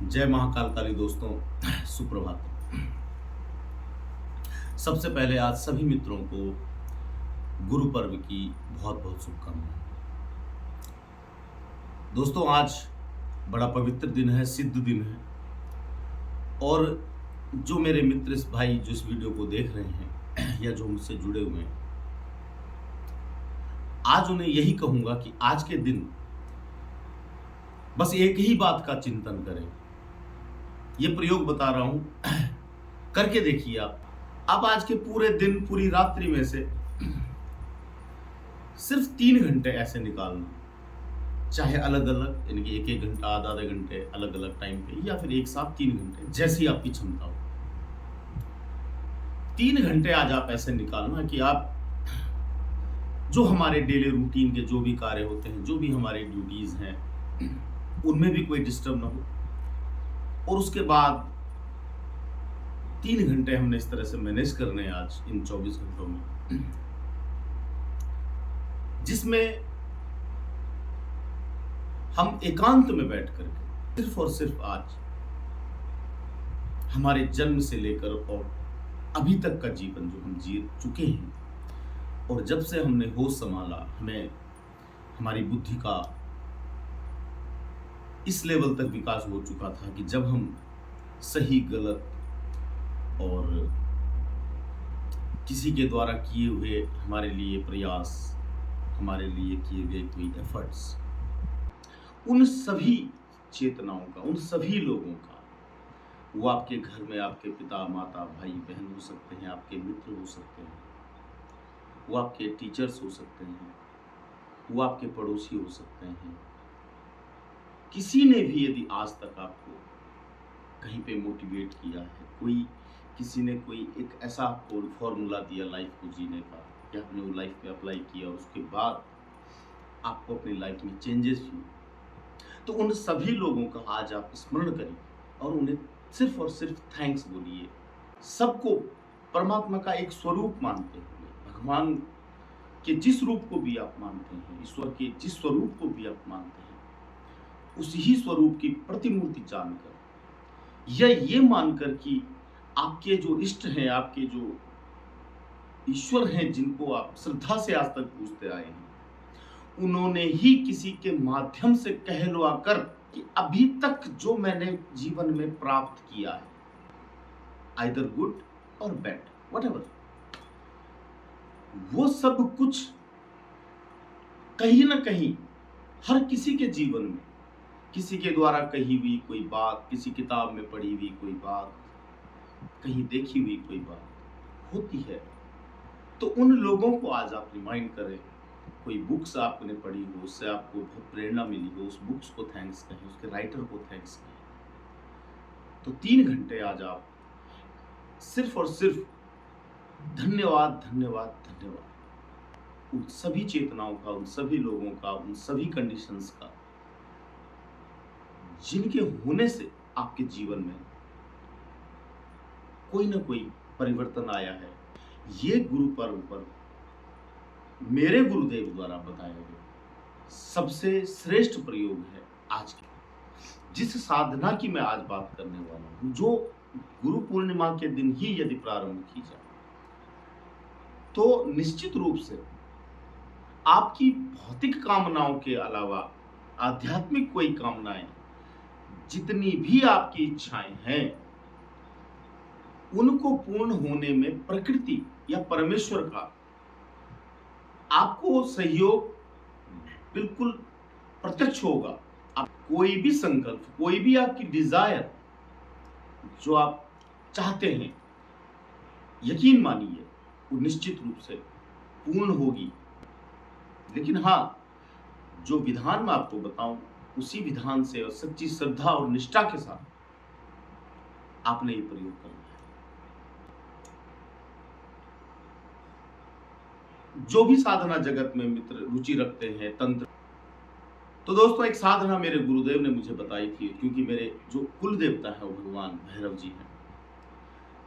जय महाकाल काली दोस्तों। सुप्रभात। सबसे पहले आज सभी मित्रों को गुरु पर्व की बहुत बहुत शुभकामनाएं। दोस्तों आज बड़ा पवित्र दिन है, सिद्ध दिन है। और जो मेरे मित्र इस भाई जो इस वीडियो को देख रहे हैं या जो मुझसे जुड़े हुए हैं, आज उन्हें यही कहूंगा कि आज के दिन बस एक ही बात का चिंतन करें। ये प्रयोग बता रहा हूं, करके देखिए आप आज के पूरे दिन पूरी रात्रि में से सिर्फ 3 घंटे ऐसे निकालना, चाहे अलग अलग यानी कि एक एक घंटा आधा आधा घंटे अलग अलग टाइम पे, या फिर एक साथ 3 घंटे, जैसी आपकी क्षमता हो। 3 घंटे आज आप ऐसे निकालना कि आप जो हमारे डेली रूटीन के जो भी कार्य होते हैं, जो भी हमारी ड्यूटीज हैं, उनमें भी कोई डिस्टर्ब ना हो। और उसके बाद 3 घंटे हमने इस तरह से मैनेज करने हैं आज इन 24 घंटों में, जिसमें हम एकांत में बैठ करके सिर्फ और सिर्फ आज हमारे जन्म से लेकर और अभी तक का जीवन जो हम जी चुके हैं, और जब से हमने होश संभाला, हमें हमारी बुद्धि का इस लेवल तक विकास हो चुका था कि जब हम सही गलत और किसी के द्वारा किए हुए हमारे लिए प्रयास, हमारे लिए किए गए कोई एफर्ट्स, उन सभी चेतनाओं का, उन सभी लोगों का, वो आपके घर में आपके पिता माता भाई बहन हो सकते हैं, आपके मित्र हो सकते हैं, वो आपके टीचर्स हो सकते हैं, वो आपके पड़ोसी हो सकते हैं। किसी ने भी यदि आज तक आपको कहीं पे मोटिवेट किया है, किसी ने कोई एक ऐसा आपको फॉर्मूला दिया लाइफ को जीने का, या आपने वो लाइफ में अप्लाई किया और उसके बाद आपको अपनी लाइफ में चेंजेस हुए, तो उन सभी लोगों का आज आप स्मरण करिए और उन्हें सिर्फ और सिर्फ थैंक्स बोलिए। सबको परमात्मा का एक स्वरूप मानते हुए, भगवान के जिस रूप को भी आप मानते हैं, ईश्वर के जिस स्वरूप को भी आप मानते हैं, उसी स्वरूप की प्रतिमूर्ति जानकर, या ये मानकर कि आपके जो इष्ट हैं, आपके जो ईश्वर हैं, जिनको आप श्रद्धा से आज तक पूजते आए हैं, उन्होंने ही किसी के माध्यम से कहलवा कर कि अभी तक जो मैंने जीवन में प्राप्त किया है, आइदर गुड और बैड, व्हाटएवर, वो सब कुछ कहीं ना कहीं हर किसी के जीवन में किसी के द्वारा कही हुई कोई बात, किसी किताब में पढ़ी हुई कोई बात, कहीं देखी हुई कोई बात होती है। तो उन लोगों को आज आप रिमाइंड करें, कोई बुक्स आपने पढ़ी हो, उससे आपको बहुत प्रेरणा मिली हो, उस बुक्स को थैंक्स कहें, उसके राइटर को थैंक्स कहें। तो 3 घंटे आज आप सिर्फ और सिर्फ धन्यवाद धन्यवाद धन्यवाद उन सभी चेतनाओं का, उन सभी लोगों का, उन सभी कंडीशंस का, जिनके होने से आपके जीवन में कोई ना कोई परिवर्तन आया है। ये गुरु पर्व पर मेरे गुरुदेव द्वारा बताया गया सबसे श्रेष्ठ प्रयोग है आज के, जिस साधना की मैं आज बात करने वाला हूं, जो गुरु पूर्णिमा के दिन ही यदि प्रारंभ की जाए, तो निश्चित रूप से आपकी भौतिक कामनाओं के अलावा आध्यात्मिक कोई कामनाएं, जितनी भी आपकी इच्छाएं हैं, उनको पूर्ण होने में प्रकृति या परमेश्वर का आपको सहयोग बिल्कुल प्रत्यक्ष होगा। आप कोई भी संकल्प, कोई भी आपकी डिजायर जो आप चाहते हैं, यकीन मानिए वो निश्चित रूप से पूर्ण होगी। लेकिन हाँ, जो विधान मैं आपको बताऊं, उसी विधान से और सच्ची श्रद्धा और निष्ठा के साथ आपने ये प्रयोग करना है। जो भी साधना जगत में मित्र रुचि रखते हैं, तंत्र, तो दोस्तों एक साधना मेरे गुरुदेव ने मुझे बताई थी, क्योंकि मेरे जो कुल देवता है वो भगवान भैरव जी हैं,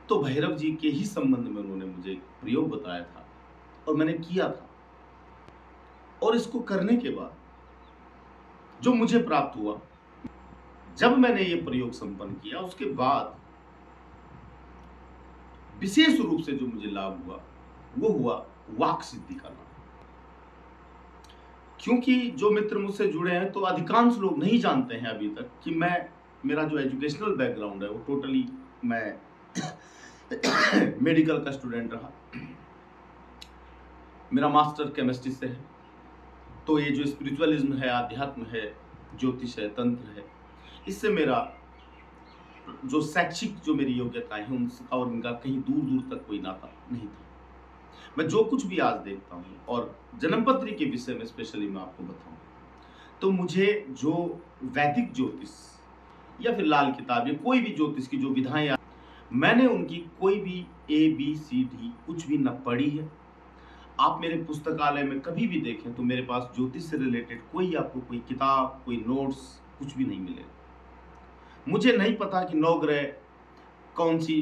तो भैरव जी के ही संबंध में उन्होंने मुझे प्रयोग बताया था और मैंने किया था। और इसको करने के बाद जो मुझे प्राप्त हुआ, जब मैंने ये प्रयोग संपन्न किया उसके बाद विशेष रूप से जो मुझे लाभ हुआ वो हुआ वाक सिद्धि का लाभ। क्योंकि जो मित्र मुझसे जुड़े हैं तो अधिकांश लोग नहीं जानते हैं अभी तक कि मेरा जो एजुकेशनल बैकग्राउंड है वो टोटली मैं मेडिकल का स्टूडेंट रहा। मेरा मास्टर केमिस्ट्री से है। तो ये जो स्पिरिचुअलिज्म है, अध्यात्म है, ज्योतिष है, तंत्र है, इससे मेरा जो शैक्षिक जो मेरी योग्यताएं हैं उनका और इनका कहीं दूर दूर तक कोई नाता नहीं था। मैं जो कुछ भी आज देखता हूँ और जन्मपत्री के विषय में स्पेशली मैं आपको बताऊं तो मुझे जो वैदिक ज्योतिष या फिर लाल किताब या कोई भी ज्योतिष की जो विधाएं मैंने उनकी कोई भी ABCD कुछ भी न पढ़ी है। आप मेरे पुस्तकालय में कभी भी देखें तो मेरे पास ज्योतिष से रिलेटेड कोई आपको कोई किताब, कोई नोट्स कुछ भी नहीं मिलेगा। मुझे नहीं पता कि 9 ग्रह कौन सी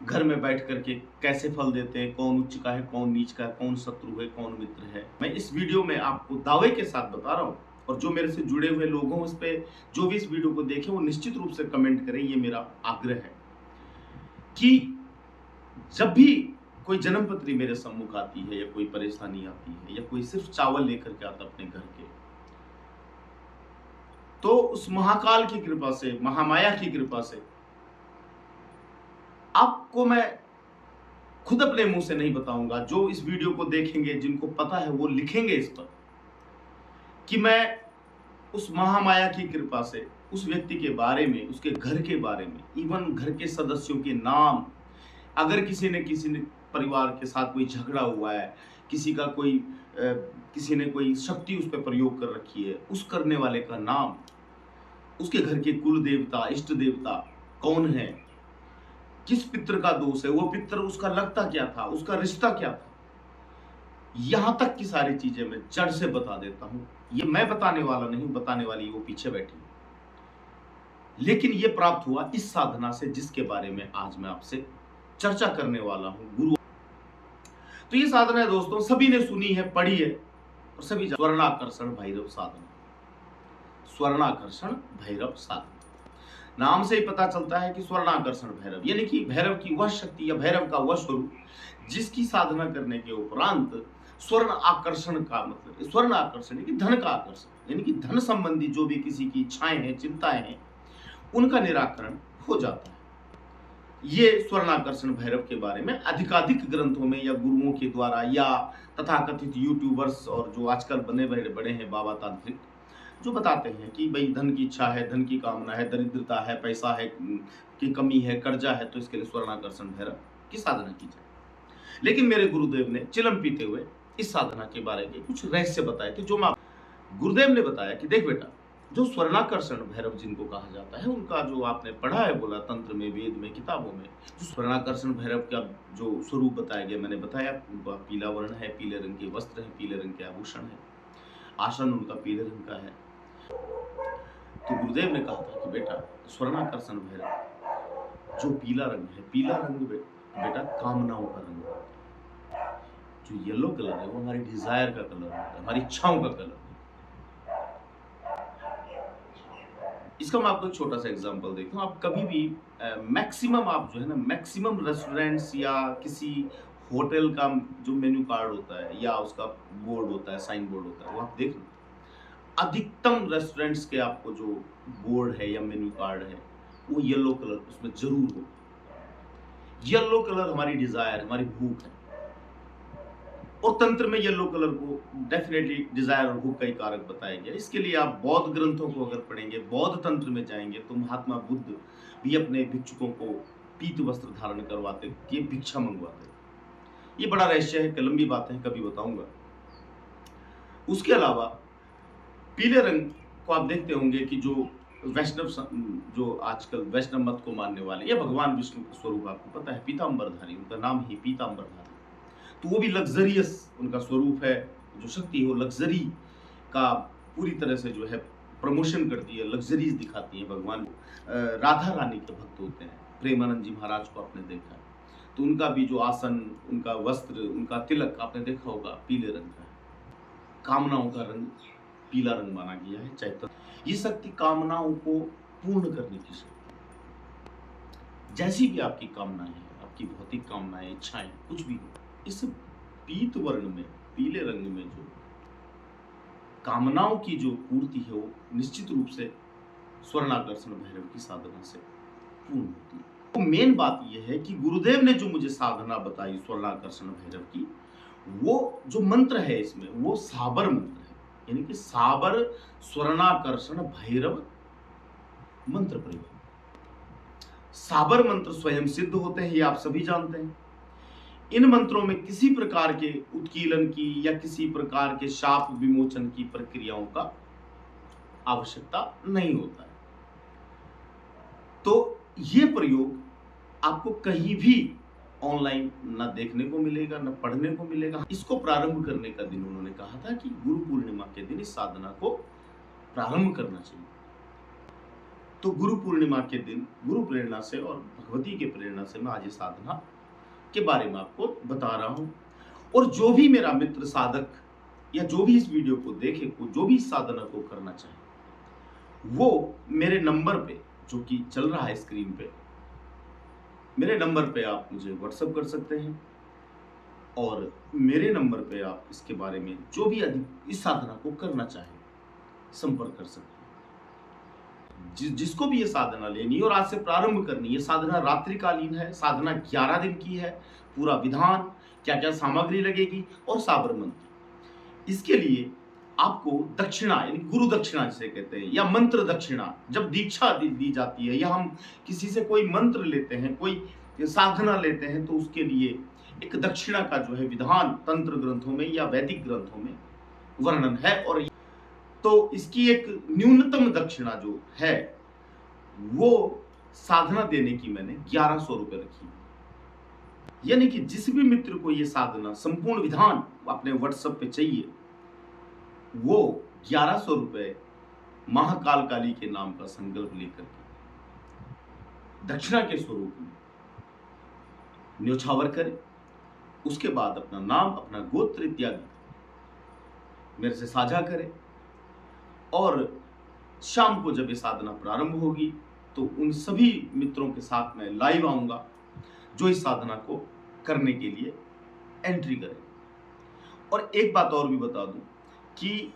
घर में बैठ करके कैसे फल देते हैं, कौन उच्च का है, कौन नीच का है, कौन शत्रु है, कौन मित्र है। मैं इस वीडियो में आपको दावे के साथ बता रहा हूँ और जो मेरे से जुड़े हुए लोग हों उस पर जो भी इस वीडियो को देखें वो निश्चित रूप से कमेंट करें। ये मेरा आग्रह है कि जब भी कोई जन्मपत्री मेरे सम्मुख आती है या कोई परेशानी आती है या कोई सिर्फ चावल लेकर के आता अपने घर के, तो उस महाकाल की कृपा से, महामाया की कृपा से आपको मैं खुद अपने मुंह से नहीं बताऊंगा। जो इस वीडियो को देखेंगे, जिनको पता है वो लिखेंगे इस पर कि मैं उस महामाया की कृपा से उस व्यक्ति के बारे में, उसके घर के बारे में, इवन घर के सदस्यों के नाम, अगर किसी ने परिवार के साथ कोई झगड़ा हुआ है, किसी ने कोई शक्ति उस पर प्रयोग कर रखी है, उस करने वाले का नाम, उसके घर के कुल देवता, इष्ट देवता कौन है, किस पितर का दोष है, वो पितर उसका लगता क्या था, उसका रिश्ता क्या था, यहां तक की सारी चीजें मैं जड़ से बता देता हूं। ये मैं बताने वाला नहीं, बताने वाली वो पीछे बैठी, लेकिन ये प्राप्त हुआ इस साधना से जिसके बारे में आज मैं आपसे चर्चा करने वाला हूं, गुरु। तो ये साधना है दोस्तों, सभी ने सुनी है, पढ़ी है और सभी स्वर्णाकर्षण भैरव साधना। स्वर्णाकर्षण भैरव साधना नाम से ही पता चलता है कि स्वर्णाकर्षण भैरव यानी कि भैरव की वह शक्ति या भैरव का वह स्वरूप जिसकी साधना करने के उपरांत स्वर्ण आकर्षण का मतलब, स्वर्ण आकर्षण यानी कि धन का आकर्षण, यानी कि धन संबंधी जो भी किसी की इच्छाएं हैं, चिंताएं हैं, उनका निराकरण हो जाता है। ये स्वर्णाकर्षण भैरव के बारे में अधिकाधिक ग्रंथों में या गुरुओं के द्वारा या तथाकथित यूट्यूबर्स और जो आजकल बने बड़े हैं बाबा तांत्रिक, जो बताते हैं कि भाई धन की इच्छा है, धन की कामना है, दरिद्रता है, पैसा है की कमी है, कर्जा है, तो इसके लिए स्वर्णाकर्षण भैरव की साधना की जाए। लेकिन मेरे गुरुदेव ने चिलम पीते हुए इस साधना के बारे में कुछ रहस्य बताए थे, जो गुरुदेव ने बताया कि देख बेटा, जो स्वर्णाकर्षण भैरव जिनको कहा जाता है, उनका जो आपने पढ़ा है, बोला तंत्र में, वेद में, किताबों में, जो स्वर्णाकर्षण भैरव का जो स्वरूप बताया गया, मैंने बताया उनका पीला वर्ण है, पीले रंग के वस्त्र है, पीले रंग के आभूषण है, आसन उनका पीले रंग का है। तो गुरुदेव ने कहा था कि बेटा स्वर्णाकर्षण भैरव जो पीला रंग है, पीला रंग बेटा कामनाओं का रंग है। जो येलो कलर है वो हमारी डिजायर का कलर होता है, हमारी इच्छाओं का कलर। इसका मैं आपको एक छोटा सा एग्जांपल देखता हूँ। आप कभी भी मैक्सिमम आप जो है ना, मैक्सिमम रेस्टोरेंट्स या किसी होटल का जो मेन्यू कार्ड होता है या उसका बोर्ड होता है, साइन बोर्ड होता है, वो आप देख लो, अधिकतम रेस्टोरेंट्स के आपको जो बोर्ड है या मेन्यू कार्ड है वो येलो कलर उसमें जरूर हो। येलो कलर हमारी डिजायर, हमारी भूख है, और तंत्र में येलो कलर को डेफिनेटली डिजायर और भूख का ही कारक बताया गया। इसके लिए आप बौद्ध ग्रंथों को अगर पढ़ेंगे, बौद्ध तंत्र में जाएंगे, तो महात्मा बुद्ध भी अपने भिक्षुकों को पीत वस्त्र धारण करवाते, ये भिक्षा मंगवाते। ये बड़ा रहस्य है, लंबी बात है, कभी बताऊंगा। उसके अलावा पीले रंग को आप देखते होंगे कि जो वैष्णव, जो आजकल वैष्णव मत को मानने वाले, या भगवान विष्णु का स्वरूप आपको पता है, पीताम्बरधारी, उनका नाम ही पीताम्बरधारी, तो वो भी लग्जरियस उनका स्वरूप है। जो शक्ति है वो लग्जरी का पूरी तरह से जो है प्रमोशन करती है, लग्जरीज दिखाती है। भगवान राधा रानी के भक्त होते हैं, प्रेमानंद जी महाराज को आपने देखा, तो उनका भी जो आसन, उनका वस्त्र, उनका तिलक आपने देखा होगा, पीले रंग का है। कामनाओं का रंग पीला रंग माना गया है, चैतन्य। ये शक्ति कामनाओं को पूर्ण करने की शक्ति। जैसी भी आपकी कामनाएं हैं, आपकी भौतिक कामनाएं, इच्छाएं, कुछ भी हो, इस पीत वर्ण में, पीले रंग में जो कामनाओं की जो पूर्ति है वो निश्चित रूप से स्वर्णाकर्षण भैरव की साधना से पूर्ण होती है। तो मेन बात यह है कि गुरुदेव ने जो मुझे साधना बताई स्वर्णाकर्षण भैरव की, वो जो मंत्र है इसमें वो साबर मंत्र है, यानी कि साबर स्वर्णाकर्षण भैरव मंत्र प्रयोग। साबर मंत्र स्वयं सिद्ध होते हैं, ये आप सभी जानते हैं। इन मंत्रों में किसी प्रकार के उत्कीलन की या किसी प्रकार के शाप विमोचन की प्रक्रियाओं का आवश्यकता नहीं होता है। तो ये प्रयोग आपको कहीं भी ऑनलाइन न देखने को मिलेगा, न पढ़ने को मिलेगा। इसको प्रारंभ करने का दिन उन्होंने कहा था कि गुरु पूर्णिमा के दिन इस साधना को प्रारंभ करना चाहिए। तो गुरु पूर्णिमा के दिन गुरु प्रेरणा से और भगवती के प्रेरणा से मैं आज इस साधना के बारे में आपको बता रहा हूं। और जो भी मेरा मित्र साधक या जो भी इस वीडियो को देखे, जो भी इस साधना को करना चाहे, वो मेरे नंबर पे जो कि चल रहा है स्क्रीन पे, मेरे नंबर पे आप मुझे व्हाट्सएप कर सकते हैं और मेरे नंबर पे आप इसके बारे में जो भी अधिक इस साधना को करना चाहे संपर्क कर सकते हैं। जिसको भी ये साधना लेनी है और आज से प्रारंभ करनी है, साधना रात्रिकालीन है, साधना 11 दिन की है, पूरा विधान, क्या क्या सामग्री लगेगी और साबर मंत्र। इसके लिए आपको दक्षिणा, यानी गुरु दक्षिणा जिसे कहते हैं, या मंत्र दक्षिणा, जब दीक्षा दी जाती है या हम किसी से कोई मंत्र लेते हैं, कोई साधना लेते हैं, तो उसके लिए एक दक्षिणा का जो है विधान तंत्र ग्रंथों में या वैदिक ग्रंथों में वर्णन है। और तो इसकी एक न्यूनतम दक्षिणा जो है वो साधना देने की मैंने 1100 रुपए रखी। यानी कि जिस भी मित्र को ये साधना संपूर्ण विधान अपने व्हाट्सएप पे चाहिए, वो 1100 रुपए महाकाल काली के नाम का संकल्प लेकर के दक्षिणा के स्वरूप में न्योछावर करे। उसके बाद अपना नाम, अपना गोत्र इत्यादि मेरे से साझा करे और शाम को जब ये साधना प्रारंभ होगी तो उन सभी मित्रों के साथ मैं लाइव आऊंगा जो इस साधना को करने के लिए एंट्री करें। और एक बात और भी बता दूं कि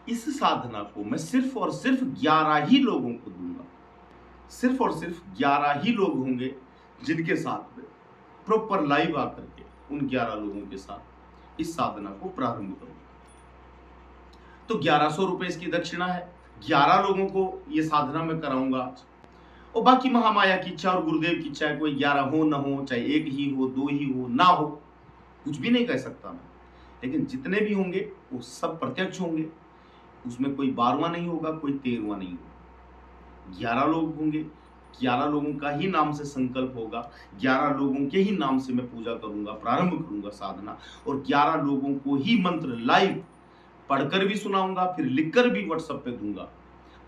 इस साधना को मैं सिर्फ और सिर्फ 11 ही लोगों को दूंगा। सिर्फ और सिर्फ 11 ही लोग होंगे जिनके साथ में प्रॉपर लाइव आकर के उन 11 लोगों के साथ इस साधना को प्रारंभ करूंगा। तो 1100 रुपए इसकी दक्षिणा है। 11 लोगों को ये साधना में कराऊंगा आज। और बाकी महामाया की इच्छा और गुरुदेव की इच्छा है, कोई 11 हो ना हो, चाहे एक ही हो, 2 ही हो, ना हो, कुछ भी नहीं कह सकता मैं, लेकिन जितने भी होंगे वो सब प्रत्यक्ष होंगे। उसमें कोई 12वां नहीं होगा, कोई 13वां नहीं होगा। 11 लोग होंगे, 11 लोगों का ही नाम से संकल्प होगा, 11 लोगों के ही नाम से मैं पूजा करूंगा, प्रारंभ करूंगा साधना, और 11 लोगों को ही मंत्र लाइव पढ़कर भी सुनाऊंगा, फिर लिखकर भी व्हाट्सएप पे दूंगा,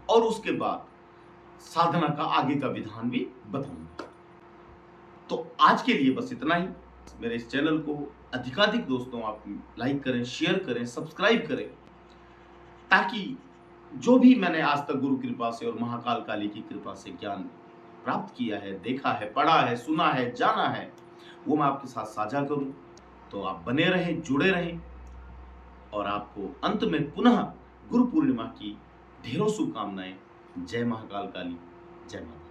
और उसके बाद साधना का आगे का विधान भी बताऊंगा। तो आज के लिए बस इतना ही। मेरे इस चैनल को अधिकाधिक दोस्तों आप लाइक करें, शेयर करें, सब्सक्राइब करें, ताकि जो भी मैंने आज तक गुरु कृपा से और महाकाल काली की कृपा से ज्ञान प्राप्त किया है, देखा है, पढ़ा है, सुना है, जाना है, वो मैं आपके साथ साझा करूं। तो आप बने रहें, जुड़े रहें, और आपको अंत में पुनः गुरु पूर्णिमा की ढेरों शुभकामनाएं। जय महाकाल काली, जय माता।